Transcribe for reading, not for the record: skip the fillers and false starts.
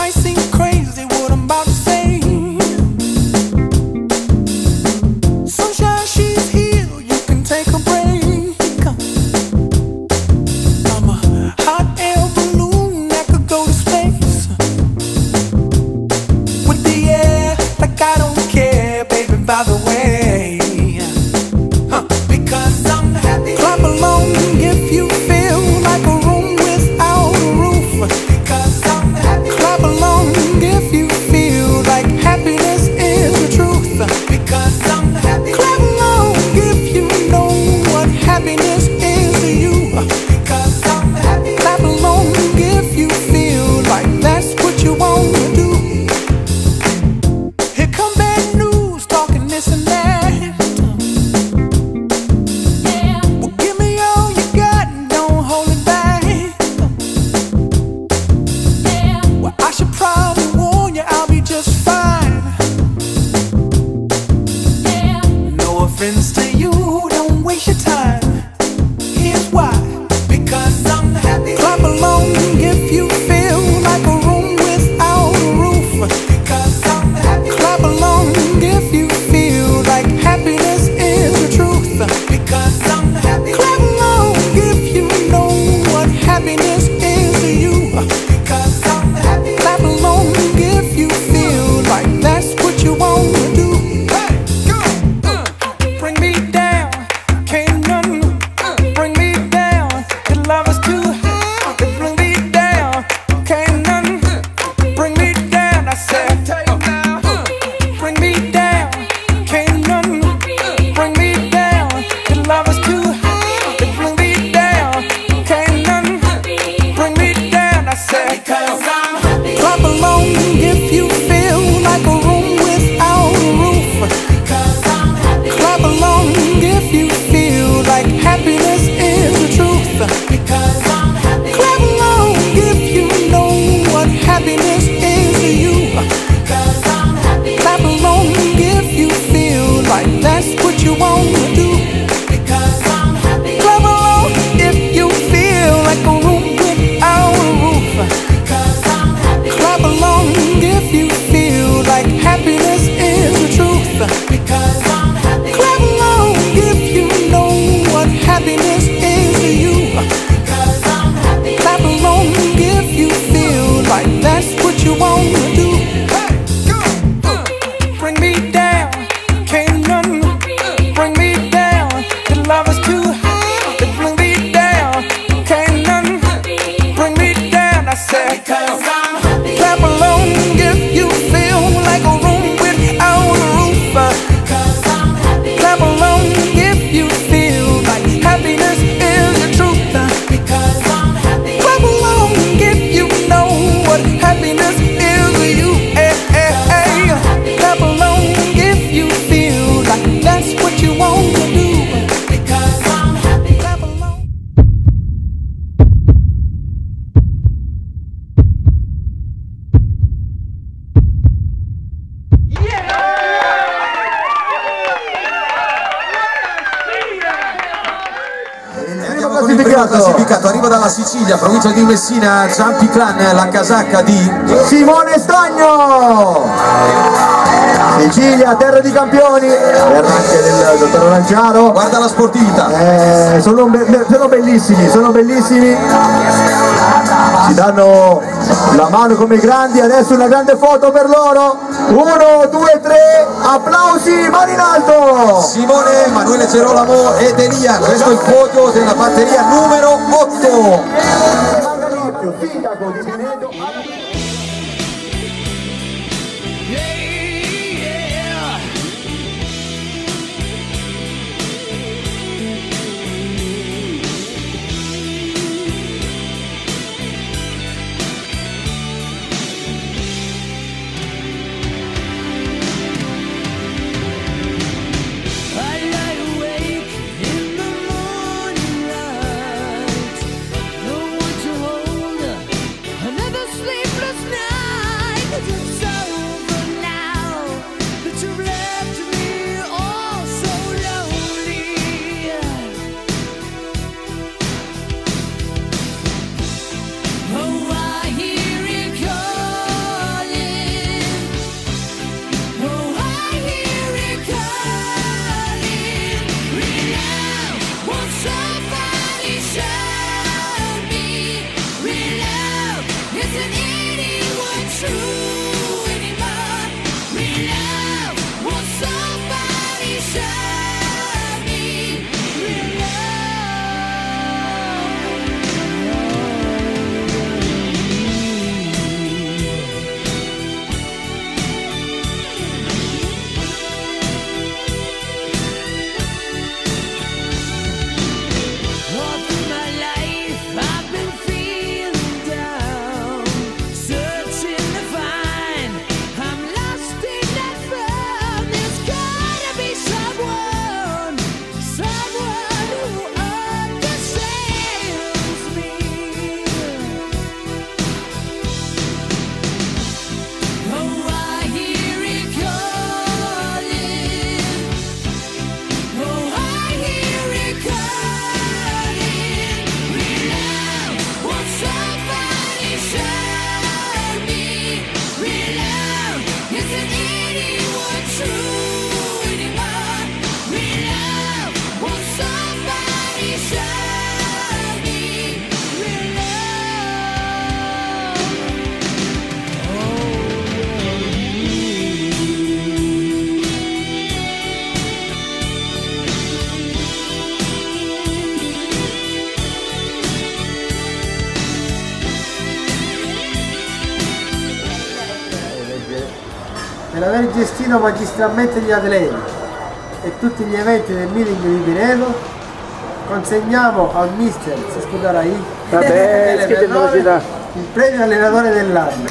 might seem crazy what I'm about to say. Sunshine, she's here, you can take a break. I'm a hot air balloon that could go to space. With the air, like I don't care, baby, by the way. Because I'm happy. Clap along if you feel like a room without a roof. Because I'm happy. Clap along if you feel like happiness is the truth. Because I'm happy. Clap along if you know what happiness is to you. Because I'm happy. Clap along if you feel like that's what you want to do. Here come bad news, talking this and that. To you, don't waste your time. Here's why. Because I'm happy. Clap along if you feel like a room without a roof. Because I'm happy. Clap along if you feel like happiness is the truth. Because I'm happy. Clap along if you know what happiness is to you. Because I'm happy. Clap along if you feel like that's what you want to do. Bring me down, can't none bring me down. The love is too high, bring me down, can't none bring me down. I said, bring me down, can't none bring me down. The love is too high, bring me down, can't none bring me down. I said, because I'm happy. Clap along if you feel like a room without a roof. Because I'm happy. Clap along if you feel like happiness is the truth. Because I'm happy. Clap along if you know what happiness is to you. Because I'm happy. Clap along if you feel like that's what you want to do. Because I'm happy. Clap along if you feel like a room without a roof. Because I'm happy. Clap along if you feel like happiness is the truth. Because I'm happy. Clap along if you know what happiness is to you. Because I'm happy. Clap along if you feel like that's what you want to do. Bring me down, can't none bring me down. The love is too high, bring me down, can't none bring me down. I said, because I'm happy. Clap along if you feel like a room without a roof. Because I'm happy. Clap along if you feel like happiness is the truth. Because I'm happy. Clap along if you know what happiness is to you. Clap along if you feel like that's what you want to do. Because I'm happy. Clap along. Classificato, arriva dalla Sicilia, provincia di Messina, Jumpy Clan, la casacca di Simone Stagno. Sicilia, terra di campioni, terra anche del dottor Lanciaro. Guarda la sportività. Sono bellissimi, sono bellissimi. Si danno la mano come i grandi, adesso una grande foto per loro. 1, 2, 3, applausi, mani in alto. Simone, Emanuele Gerolamo ed Elia, questo è il podio della batteria numero 8. Sindaco di Pinedo. Another sleepless night, 'cause it's over now. per aver gestito magistralmente gli atleti e tutti gli eventi del meeting di Pinedo, consegniamo al mister Sescudarai il premio allenatore dell'anno.